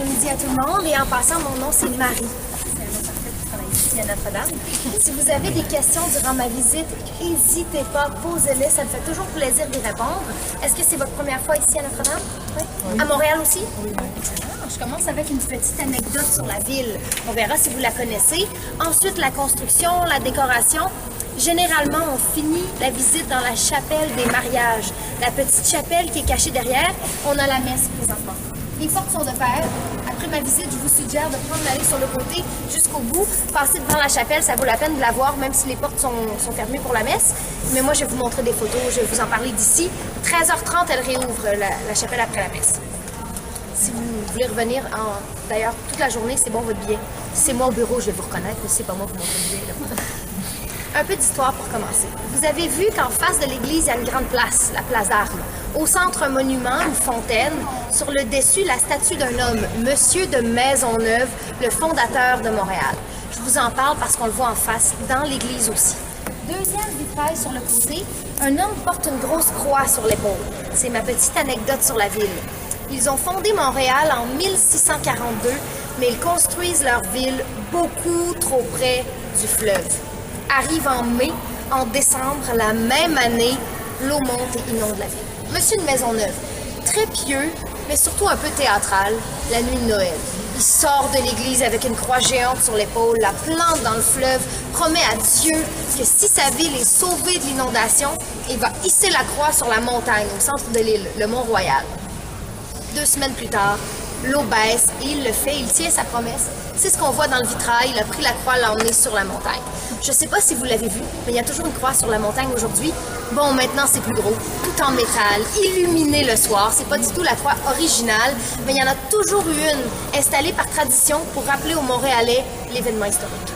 après-midi à tout le monde. Et en passant, mon nom, c'est Marie. Ici à Notre-Dame. Si vous avez des questions durant ma visite, n'hésitez pas, posez-les. Ça me fait toujours plaisir d'y répondre. Est-ce que c'est votre première fois ici à Notre-Dame? Oui. À Montréal aussi? Oui. Je commence avec une petite anecdote sur la ville. On verra si vous la connaissez. Ensuite, la construction, la décoration. Généralement, on finit la visite dans la chapelle des mariages. La petite chapelle qui est cachée derrière, on a la messe présentement. Les portes sont de fer. Après ma visite, je vous suggère de prendre l'allée sur le côté jusqu'au bout. Passer devant la chapelle, ça vaut la peine de la voir, même si les portes sont fermées pour la messe. Mais moi, je vais vous montrer des photos, je vais vous en parler d'ici. 13h30, elle réouvre la chapelle après la messe. Si vous voulez revenir, d'ailleurs, toute la journée, c'est bon votre billet. Si c'est moi au bureau, je vais vous reconnaître, mais c'est pas moi pour montrer le billet. Là. Un peu d'histoire pour commencer. Vous avez vu qu'en face de l'église, il y a une grande place, la place d'Armes. Au centre, un monument, une fontaine. Sur le dessus, la statue d'un homme, Monsieur de Maisonneuve, le fondateur de Montréal. Je vous en parle parce qu'on le voit en face, dans l'église aussi. Deuxième vitrail sur le côté, un homme porte une grosse croix sur l'épaule. C'est ma petite anecdote sur la ville. Ils ont fondé Montréal en 1642, mais ils construisent leur ville beaucoup trop près du fleuve. Arrive en mai, en décembre, la même année, l'eau monte et inonde la ville. Monsieur de Maisonneuve, très pieux, mais surtout un peu théâtral, la nuit de Noël. Il sort de l'église avec une croix géante sur l'épaule, la plante dans le fleuve, promet à Dieu que si sa ville est sauvée de l'inondation, il va hisser la croix sur la montagne au centre de l'île, le Mont-Royal. 2 semaines plus tard, l'eau baisse et il le fait, il tient sa promesse. C'est ce qu'on voit dans le vitrail, il a pris la croix, l'a emmenée sur la montagne. Je ne sais pas si vous l'avez vu, mais il y a toujours une croix sur la montagne aujourd'hui. Bon, maintenant c'est plus gros, tout en métal, illuminé le soir. C'est pas du tout la croix originale, mais il y en a toujours eu une, installée par tradition pour rappeler aux Montréalais l'événement historique.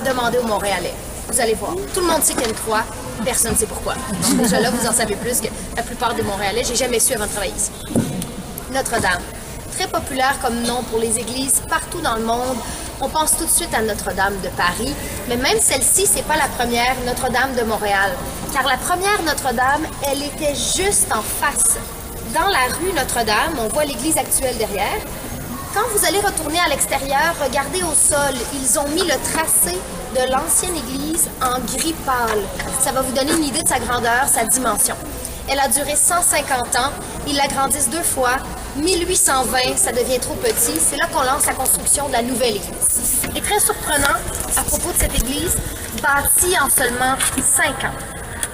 Demandez aux Montréalais, vous allez voir. Tout le monde sait qu'il y a une croix, personne ne sait pourquoi. Déjà là, vous en savez plus que la plupart des Montréalais. J'ai jamais su avant de travailler ici. Notre-Dame. Très populaire comme nom pour les églises partout dans le monde. On pense tout de suite à Notre-Dame de Paris, mais même celle-ci, c'est pas la première Notre-Dame de Montréal. Car la première Notre-Dame, elle était juste en face. Dans la rue Notre-Dame, on voit l'église actuelle derrière. Quand vous allez retourner à l'extérieur, regardez au sol. Ils ont mis le tracé de l'ancienne église en gris pâle. Ça va vous donner une idée de sa grandeur, sa dimension. Elle a duré 150 ans. Ils l'agrandissent 2 fois. 1820, ça devient trop petit. C'est là qu'on lance la construction de la nouvelle église. Et très surprenant, à propos de cette église, bâtie en seulement 5 ans.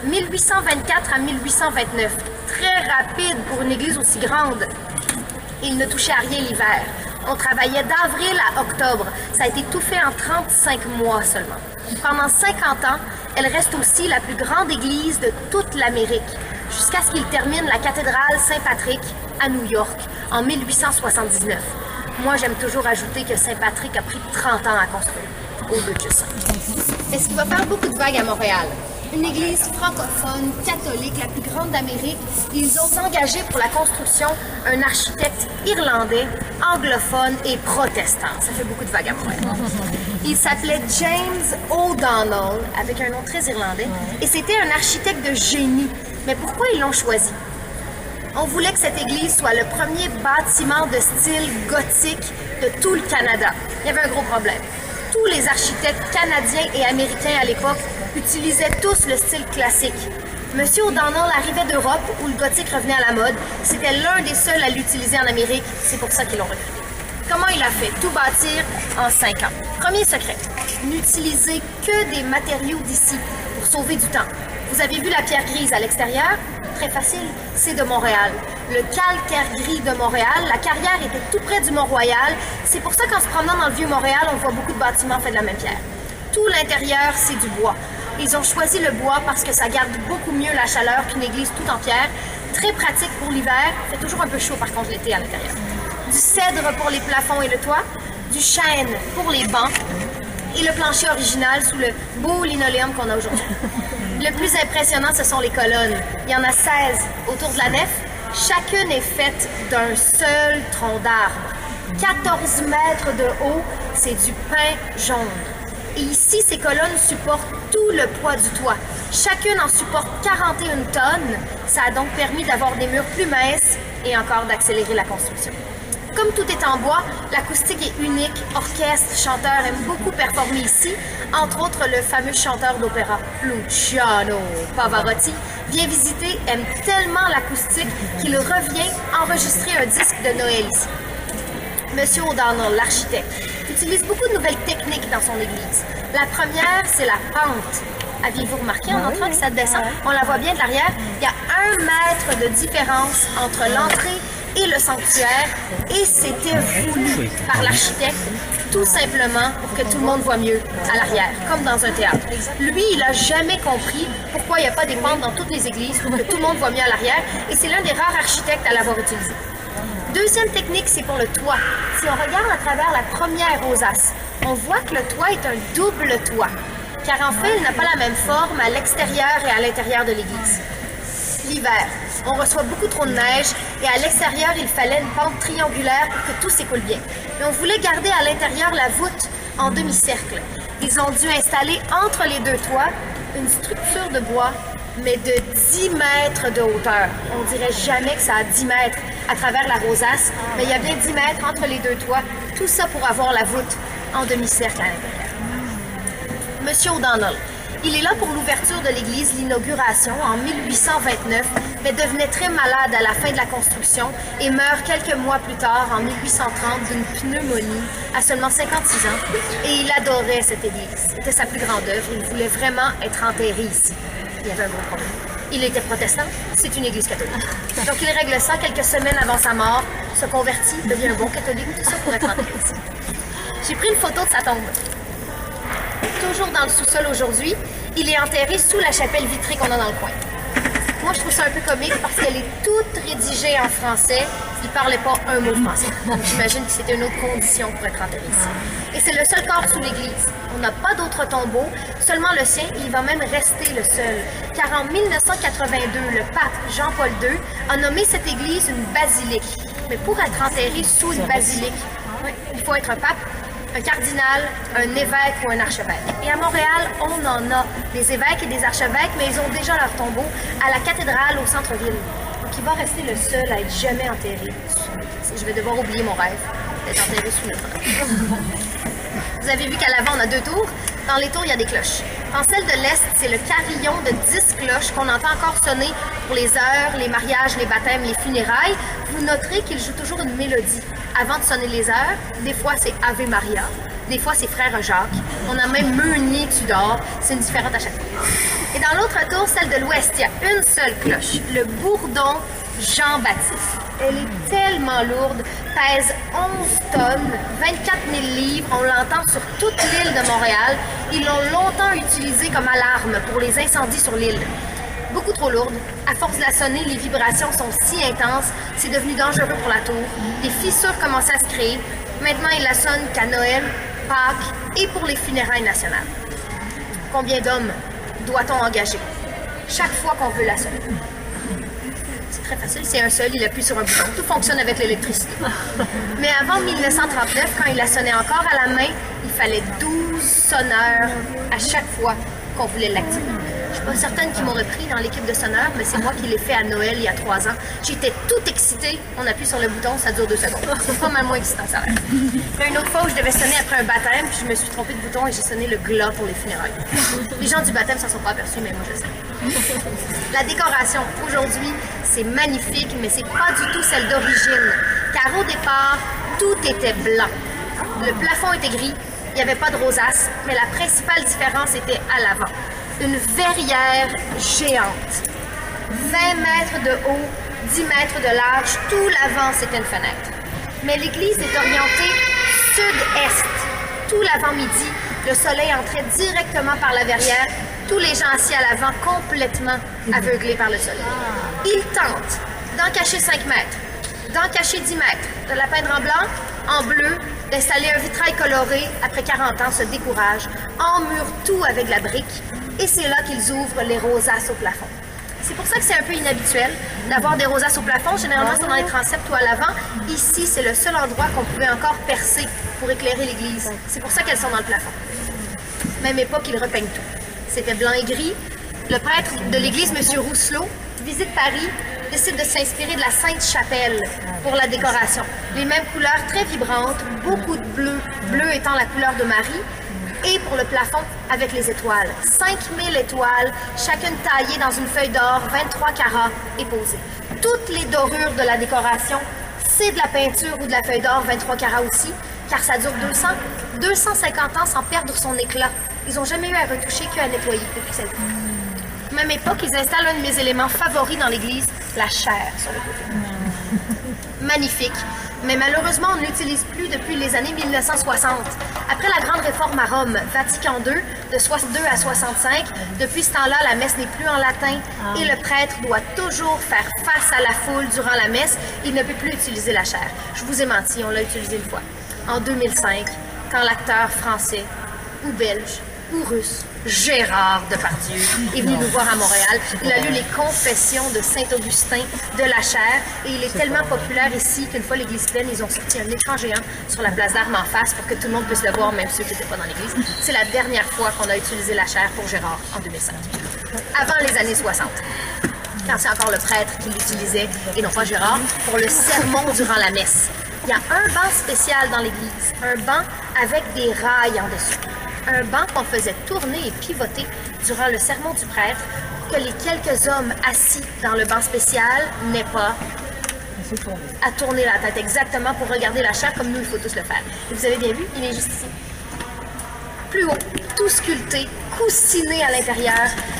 1824 à 1829. Très rapide pour une église aussi grande. Il ne touchait à rien l'hiver. On travaillait d'avril à octobre. Ça a été tout fait en 35 mois seulement. Pendant 50 ans, elle reste aussi la plus grande église de toute l'Amérique, jusqu'à ce qu'il termine la cathédrale Saint-Patrick à New York en 1879. Moi, j'aime toujours ajouter que Saint-Patrick a pris 30 ans à construire, au lieu de ça. Est-ce qu'il va faire beaucoup de vagues à Montréal? Une église francophone, catholique, la plus grande d'Amérique. Ils ont engagé pour la construction un architecte irlandais, anglophone et protestant. Ça fait beaucoup de vagues à Montréal. Il s'appelait James O'Donnell, avec un nom très irlandais, et c'était un architecte de génie. Mais pourquoi ils l'ont choisi? On voulait que cette église soit le premier bâtiment de style gothique de tout le Canada. Il y avait un gros problème. Tous les architectes canadiens et américains à l'époque utilisaient tous le style classique. Monsieur O'Donnell arrivait d'Europe où le gothique revenait à la mode. C'était l'un des seuls à l'utiliser en Amérique. C'est pour ça qu'ils l'ont recruté. Comment il a fait? Tout bâtir en 5 ans. Premier secret, n'utilisez que des matériaux d'ici pour sauver du temps. Vous avez vu la pierre grise à l'extérieur? Très facile, c'est de Montréal. Le calcaire gris de Montréal, la carrière était tout près du Mont-Royal. C'est pour ça qu'en se promenant dans le Vieux-Montréal, on voit beaucoup de bâtiments faits de la même pierre. Tout l'intérieur, c'est du bois. Ils ont choisi le bois parce que ça garde beaucoup mieux la chaleur qu'une église toute en pierre. Très pratique pour l'hiver, fait toujours un peu chaud par contre l'été à l'intérieur. Du cèdre pour les plafonds et le toit, du chêne pour les bancs et le plancher original sous le beau linoléum qu'on a aujourd'hui. Le plus impressionnant, ce sont les colonnes. Il y en a 16 autour de la nef. Chacune est faite d'un seul tronc d'arbre. 14 mètres de haut, c'est du pin jaune. Et ici, ces colonnes supportent tout le poids du toit. Chacune en supporte 41 tonnes. Ça a donc permis d'avoir des murs plus minces et encore d'accélérer la construction. Comme tout est en bois, l'acoustique est unique. Orchestre, chanteurs aiment beaucoup performer ici. Entre autres, le fameux chanteur d'opéra, Luciano Pavarotti, vient visiter, aime tellement l'acoustique qu'il revient enregistrer un disque de Noël ici. Monsieur O'Donnell, l'architecte, utilise beaucoup de nouvelles techniques dans son église. La première, c'est la pente. Aviez-vous remarqué en entrant que ça descend? On la voit bien de l'arrière. Il y a 1 mètre de différence entre l'entrée et le sanctuaire et c'était voulu par l'architecte tout simplement pour que tout le monde voit mieux à l'arrière, comme dans un théâtre. Lui, il n'a jamais compris pourquoi il n'y a pas des pentes dans toutes les églises pour que tout le monde voit mieux à l'arrière et c'est l'un des rares architectes à l'avoir utilisé. Deuxième technique, c'est pour le toit. Si on regarde à travers la première rosace, on voit que le toit est un double toit, car en fait, il n'a pas la même forme à l'extérieur et à l'intérieur de l'église. L'hiver, on reçoit beaucoup trop de neige et à l'extérieur, il fallait une pente triangulaire pour que tout s'écoule bien. Mais on voulait garder à l'intérieur la voûte en demi-cercle. Ils ont dû installer entre les deux toits une structure de bois, mais de 10 mètres de hauteur. On dirait jamais que ça a 10 mètres à travers la rosace, mais il y a bien 10 mètres entre les deux toits. Tout ça pour avoir la voûte en demi-cercle à l'intérieur. Monsieur O'Donnell, il est là pour l'ouverture de l'église, l'inauguration en 1829, mais devenait très malade à la fin de la construction et meurt quelques mois plus tard, en 1830, d'une pneumonie à seulement 56 ans. Et il adorait cette église. C'était sa plus grande œuvre. Il voulait vraiment être enterré ici. Il y avait un gros problème. Il était protestant, c'est une église catholique. Donc il règle ça quelques semaines avant sa mort, se convertit, devient un bon catholique, tout ça pour être enterré ici. J'ai pris une photo de sa tombe. Toujours dans le sous-sol aujourd'hui, il est enterré sous la chapelle vitrée qu'on a dans le coin. Moi, je trouve ça un peu comique parce qu'elle est toute rédigée en français. Il ne parlait pas un mot français. Donc, j'imagine que c'était une autre condition pour être enterré ici. Et c'est le seul corps sous l'église. On n'a pas d'autres tombeaux, seulement le sien, il va même rester le seul. Car en 1982, le pape Jean-Paul II a nommé cette église une basilique. Mais pour être enterré sous une basilique, il faut être un pape, un cardinal, un évêque ou un archevêque. Et à Montréal, on en a des évêques et des archevêques, mais ils ont déjà leur tombeau à la cathédrale au centre-ville. Donc il va rester le seul à être jamais enterré sous l'église. Je vais devoir oublier mon rêve d'être enterré sous le temple. Vous avez vu qu'à l'avant, on a 2 tours. Dans les tours, il y a des cloches. Dans celle de l'Est, c'est le carillon de 10 cloches qu'on entend encore sonner pour les heures, les mariages, les baptêmes, les funérailles. Vous noterez qu'il joue toujours une mélodie. Avant de sonner les heures, des fois c'est Ave Maria, des fois c'est Frère Jacques. On a même Meunier Tudor, c'est une différente à chaque fois. Et dans l'autre tour, celle de l'Ouest, il y a une seule cloche, le bourdon Jean-Baptiste. Elle est tellement lourde, pèse 11 tonnes, 24 000 livres, on l'entend sur toute l'île de Montréal. Ils l'ont longtemps utilisée comme alarme pour les incendies sur l'île. Beaucoup trop lourde. À force de la sonner, les vibrations sont si intenses, c'est devenu dangereux pour la tour. Des fissures commencent à se créer. Maintenant, ils la sonnent qu'à Noël, Pâques et pour les funérailles nationales. Combien d'hommes doit-on engager chaque fois qu'on veut la sonner? C'est très facile, c'est un seul, il appuie sur un bouton. Tout fonctionne avec l'électricité. Mais avant 1939, quand il la sonnait encore à la main, il fallait 12 sonneurs à chaque fois qu'on voulait l'activer. Je suis pas certaine qu'ils m'ont repris dans l'équipe de sonneurs, mais c'est moi qui l'ai fait à Noël il y a 3 ans. J'étais toute excitée. On appuie sur le bouton, ça dure 2 secondes. C'est pas mal moins excitant, ça va. Il y a une autre fois où je devais sonner après un baptême, puis je me suis trompée de bouton et j'ai sonné le glas pour les funérailles. Les gens du baptême s'en sont pas aperçus, mais moi je sais. La décoration, aujourd'hui, c'est magnifique, mais c'est pas du tout celle d'origine. Car au départ, tout était blanc. Le plafond était gris, il n'y avait pas de rosace, mais la principale différence était à l'avant. Une verrière géante. 20 mètres de haut, 10 mètres de large, tout l'avant, c'était une fenêtre. Mais l'église est orientée sud-est. Tout l'avant-midi, le soleil entrait directement par la verrière, tous les gens assis à l'avant complètement aveuglés par le soleil. Ils tentent d'en cacher 5 mètres, d'en cacher 10 mètres, de la peindre en blanc, en bleu, d'installer un vitrail coloré, après 40 ans, se découragent, emmurent tout avec de la brique, et c'est là qu'ils ouvrent les rosaces au plafond. C'est pour ça que c'est un peu inhabituel d'avoir des rosaces au plafond. Généralement, c'est dans les transepts ou à l'avant. Ici, c'est le seul endroit qu'on pouvait encore percer pour éclairer l'église. C'est pour ça qu'elles sont dans le plafond. Même époque, ils repeignent tout. C'était blanc et gris. Le prêtre de l'église, M. Rousselot, visite Paris décide de s'inspirer de la Sainte-Chapelle pour la décoration. Les mêmes couleurs très vibrantes, beaucoup de bleu, bleu étant la couleur de Marie, et pour le plafond avec les étoiles. 5000 étoiles, chacune taillée dans une feuille d'or, 23 carats et posée. Toutes les dorures de la décoration, c'est de la peinture ou de la feuille d'or, 23 carats aussi, car ça dure 250 ans sans perdre son éclat. Ils n'ont jamais eu à retoucher qu'à nettoyer depuis cette époque. Même époque, ils installent un de mes éléments favoris dans l'église, la chaire sur le côté. Magnifique. Mais malheureusement, on ne l'utilise plus depuis les années 1960. Après la grande réforme à Rome, Vatican II, de 62 à 65, depuis ce temps-là, la messe n'est plus en latin et le prêtre doit toujours faire face à la foule durant la messe. Il ne peut plus utiliser la chaire. Je vous ai menti, on l'a utilisé une fois. En 2005, quand l'acteur français ou belge ou russe, Gérard Depardieu, est venu nous voir à Montréal. Il a lu les Confessions de Saint-Augustin de la Chaire et il est tellement populaire ici qu'une fois l'église pleine, ils ont sorti un écran géant sur la place d'Armes en face pour que tout le monde puisse le voir, même ceux qui n'étaient pas dans l'église. C'est la dernière fois qu'on a utilisé la chaire pour Gérard, en 2005. Avant les années 60. Quand c'est encore le prêtre qui l'utilisait, et non pas Gérard, pour le sermon durant la messe. Il y a un banc spécial dans l'église, un banc avec des rails en dessous. Un banc qu'on faisait tourner et pivoter durant le sermon du prêtre, que les quelques hommes assis dans le banc spécial n'aient pas à tourner la tête exactement pour regarder la chaire comme nous, il faut tous le faire. Et vous avez bien vu, il est juste ici. Plus haut, tout sculpté, coussiné à l'intérieur.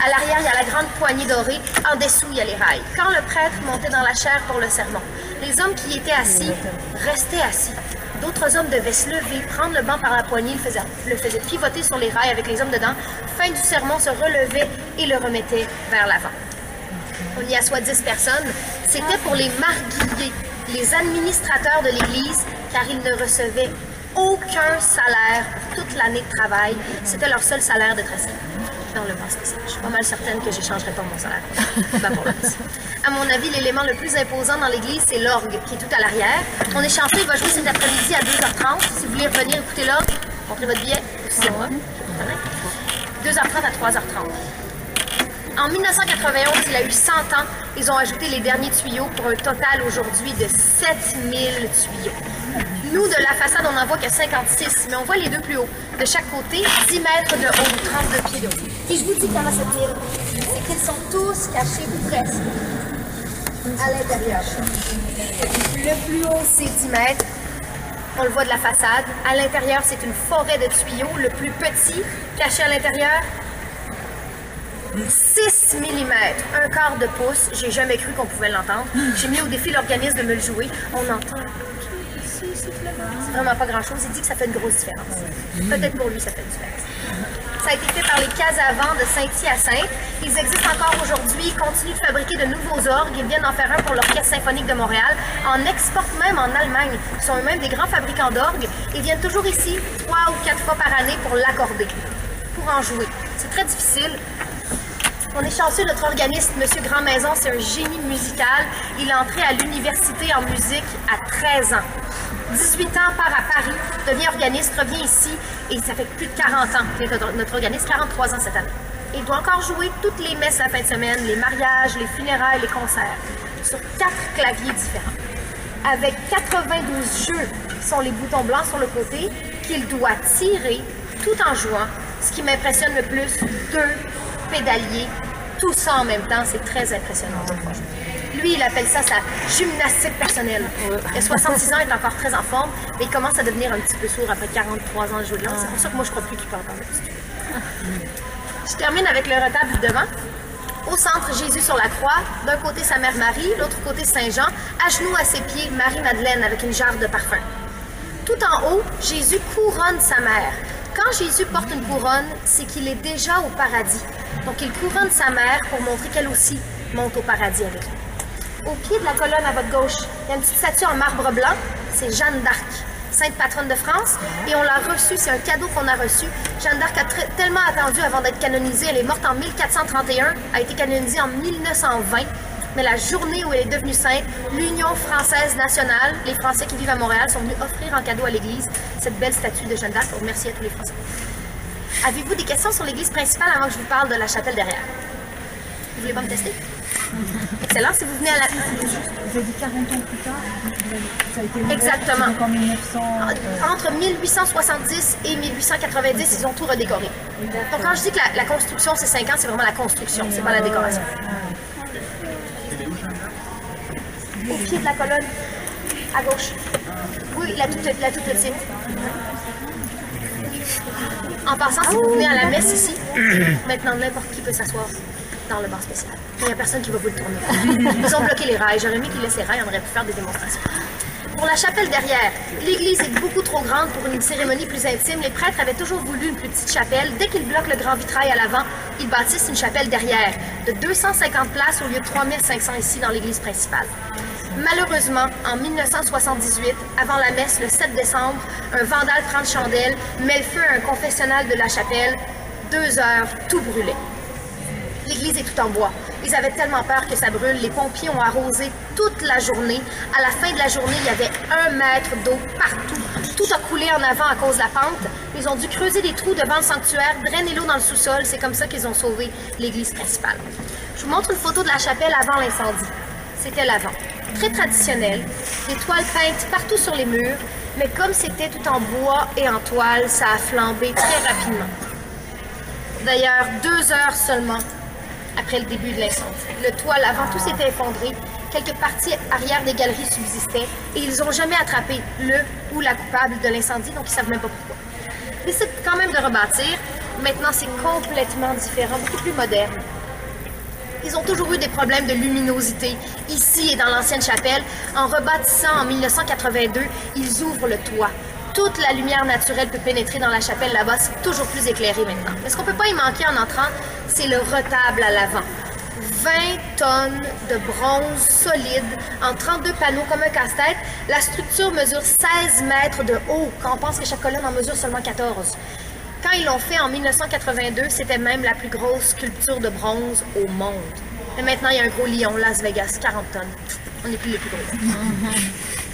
À l'arrière, il y a la grande poignée dorée. En dessous, il y a les rails. Quand le prêtre montait dans la chaire pour le sermon, les hommes qui étaient assis restaient assis. D'autres hommes devaient se lever, prendre le banc par la poignée, le faisaient pivoter sur les rails avec les hommes dedans. Fin du sermon, se relevaient et le remettaient vers l'avant. On y assoit 10 personnes. C'était pour les marguilliers, les administrateurs de l'Église, car ils ne recevaient aucun salaire pour toute l'année de travail. C'était leur seul salaire d'être assis dans le banc spécial. Je suis pas mal certaine que j'échangerais pas mon salaire. À mon avis, l'élément le plus imposant dans l'église, c'est l'orgue, qui est tout à l'arrière. On est chanceux, il va jouer cet après-midi à 2h30. Si vous voulez revenir écouter l'orgue, montrez votre billet, c'est moi. 2h30 à 3h30. En 1991, il a eu 100 ans. Ils ont ajouté les derniers tuyaux pour un total aujourd'hui de 7000 tuyaux. Nous, de la façade, on n'en voit que 56, mais on voit les deux plus hauts. De chaque côté, 10 mètres de haut, 32 pieds de haut. Et je vous dis comment cette île, c'est qu'ils sont tous cachés, ou presque, à l'intérieur. Le plus haut, c'est 10 mètres. On le voit de la façade. À l'intérieur, c'est une forêt de tuyaux. Le plus petit, caché à l'intérieur, 6 mm, un quart de pouce. J'ai jamais cru qu'on pouvait l'entendre. J'ai mis au défi l'organisme de me le jouer. On entend ici, c'est vraiment pas grand-chose. Il dit que ça fait une grosse différence. Peut-être pour lui, ça fait une différence. Ça a été fait par les Casavants de Saint-Hyacinthe. Ils existent encore aujourd'hui. Ils continuent de fabriquer de nouveaux orgues. Ils viennent d'en faire un pour l'Orchestre symphonique de Montréal. En exportent même en Allemagne. Ils sont eux-mêmes des grands fabricants d'orgues. Ils viennent toujours ici 3 ou 4 fois par année pour l'accorder, pour en jouer. C'est très difficile. On est chanceux, notre organiste, M. Grandmaison, c'est un génie musical. Il est entré à l'université en musique à 13 ans. 18 ans, part à Paris, devient organiste, revient ici, et ça fait plus de 40 ans qu'il est notre organiste, 43 ans cette année. Et il doit encore jouer toutes les messes la fin de semaine, les mariages, les funérailles, les concerts, sur 4 claviers différents. Avec 92 jeux, qui sont les boutons blancs sur le côté, qu'il doit tirer tout en jouant. Ce qui m'impressionne le plus, 2 pédaliers, tout ça en même temps, c'est très impressionnant. Lui, il appelle ça sa gymnastique personnelle. Il a 66 ans, il est encore très en forme, mais il commence à devenir un petit peu sourd après 43 ans de jouer de l'orgue. C'est pour ça que moi, je crois plus qu'il peut entendre musique. Je termine avec le retable du devant. Au centre, Jésus sur la croix. D'un côté, sa mère Marie, l'autre côté, Saint Jean. À genoux à ses pieds, Marie-Madeleine avec une jarre de parfum. Tout en haut, Jésus couronne sa mère. Quand Jésus porte une couronne, c'est qu'il est déjà au paradis. Donc, il couronne sa mère pour montrer qu'elle aussi monte au paradis avec lui. Au pied de la colonne à votre gauche, il y a une petite statue en marbre blanc. C'est Jeanne d'Arc, sainte patronne de France. Et on l'a reçue, c'est un cadeau qu'on a reçu. Jeanne d'Arc a tellement attendu avant d'être canonisée. Elle est morte en 1431, a été canonisée en 1920. Mais la journée où elle est devenue sainte, l'Union française nationale, les Français qui vivent à Montréal, sont venus offrir en cadeau à l'Église cette belle statue de Jeanne d'Arc. Merci à tous les Français. Avez-vous des questions sur l'Église principale avant que je vous parle de la chapelle derrière? Vous voulez pas me tester? Excellent. Si vous venez à la... Vous avez dit 40 ans plus tard, ça a été ouvert, Exactement. donc en 1900... Entre 1870 et 1890, ils ont tout redécoré. Donc quand je dis que la construction c'est 5 ans, c'est vraiment la construction, c'est pas la décoration. Au pied de la colonne, à gauche. Oui, la toute petite. En passant, si vous venez à la messe ici, maintenant n'importe qui peut s'asseoir dans le bar spécial. Il n'y a personne qui va vous le tourner. Ils ont bloqué les rails. J'aurais mis qu'ils laissent les rails, on aurait pu faire des démonstrations. Pour la chapelle derrière, l'église est beaucoup trop grande pour une cérémonie plus intime. Les prêtres avaient toujours voulu une plus petite chapelle. Dès qu'ils bloquent le grand vitrail à l'avant, ils bâtissent une chapelle derrière, de 250 places au lieu de 3500 ici dans l'église principale. Malheureusement, en 1978, avant la messe, le 7 décembre, un vandale prend le chandelle, met le feu à un confessionnal de la chapelle. 2 heures, tout brûlait. L'église est tout en bois. Ils avaient tellement peur que ça brûle. Les pompiers ont arrosé toute la journée. À la fin de la journée, il y avait 1 mètre d'eau partout. Tout a coulé en avant à cause de la pente. Ils ont dû creuser des trous devant le sanctuaire, drainer l'eau dans le sous-sol. C'est comme ça qu'ils ont sauvé l'église principale. Je vous montre une photo de la chapelle avant l'incendie. C'était l'avant. Très traditionnel. Des toiles peintes partout sur les murs. Mais comme c'était tout en bois et en toile, ça a flambé très rapidement. D'ailleurs, 2 heures seulement après le début de l'incendie. Le toit avant, tout s'était effondré. Quelques parties arrière des galeries subsistaient et ils n'ont jamais attrapé le ou la coupable de l'incendie, donc ils ne savent même pas pourquoi. Ils décident quand même de rebâtir. Maintenant, c'est complètement différent, beaucoup plus moderne. Ils ont toujours eu des problèmes de luminosité, ici et dans l'ancienne chapelle. En rebâtissant en 1982, ils ouvrent le toit. Toute la lumière naturelle peut pénétrer dans la chapelle là-bas, c'est toujours plus éclairé maintenant. Mais ce qu'on ne peut pas y manquer en entrant, c'est le retable à l'avant. 20 tonnes de bronze solide en 32 panneaux comme un casse-tête. La structure mesure 16 mètres de haut, quand on pense que chaque colonne en mesure seulement 14. Quand ils l'ont fait en 1982, c'était même la plus grosse sculpture de bronze au monde. Mais maintenant, il y a un gros lion, Las Vegas, 40 tonnes. On n'est plus les plus gros.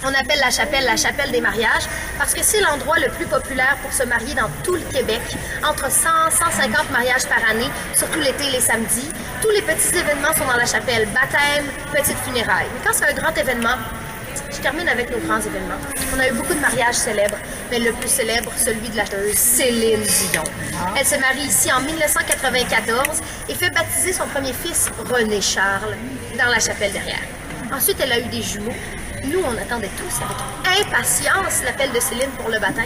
On appelle la chapelle des mariages, parce que c'est l'endroit le plus populaire pour se marier dans tout le Québec. Entre 100 et 150 mariages par année, surtout l'été et les samedis. Tous les petits événements sont dans la chapelle. Baptême, petites funérailles. Mais quand c'est un grand événement, je termine avec nos grands événements. On a eu beaucoup de mariages célèbres, mais le plus célèbre, celui de la chanteuse Céline Dion. Elle se marie ici en 1994 et fait baptiser son premier fils, René Charles, dans la chapelle derrière. Ensuite, elle a eu des jumeaux. Nous, on attendait tous avec impatience l'appel de Céline pour le baptême.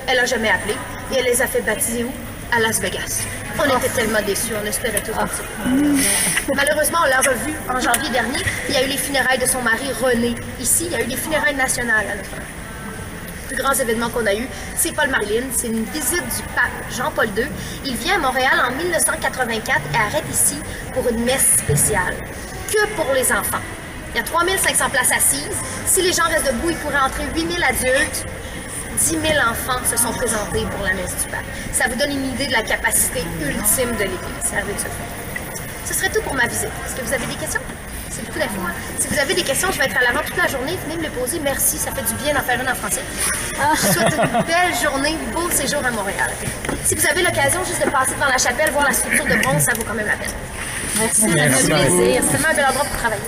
Elle n'a jamais appelé et elle les a fait baptiser où? À Las Vegas. On était tellement déçus, on espérait tout partir. Malheureusement, on l'a revu en janvier dernier. Il y a eu les funérailles de son mari René. Ici, il y a eu les funérailles nationales à notre mère. Les plus grands événements qu'on a eus, c'est Paul Marlin, c'est une visite du pape Jean-Paul II. Il vient à Montréal en 1984 et arrête ici pour une messe spéciale. Que pour les enfants. Il y a 3500 places assises. Si les gens restent debout, ils pourraient entrer 8000 adultes. 10 000 enfants se sont présentés pour la messe du pape. Ça vous donne une idée de la capacité ultime de l'Église. Ce serait tout pour ma visite. Est-ce que vous avez des questions? C'est beaucoup d'infos. Hein? Si vous avez des questions, je vais être à l'avant toute la journée. Venez me les poser. Merci, ça fait du bien d'en faire une en français. Je vous souhaite une belle journée, beau séjour à Montréal. Si vous avez l'occasion juste de passer devant la chapelle, voir la structure de bronze, ça vaut quand même la peine. Merci. Ça fait plaisir. C'est tellement un bel endroit pour travailler.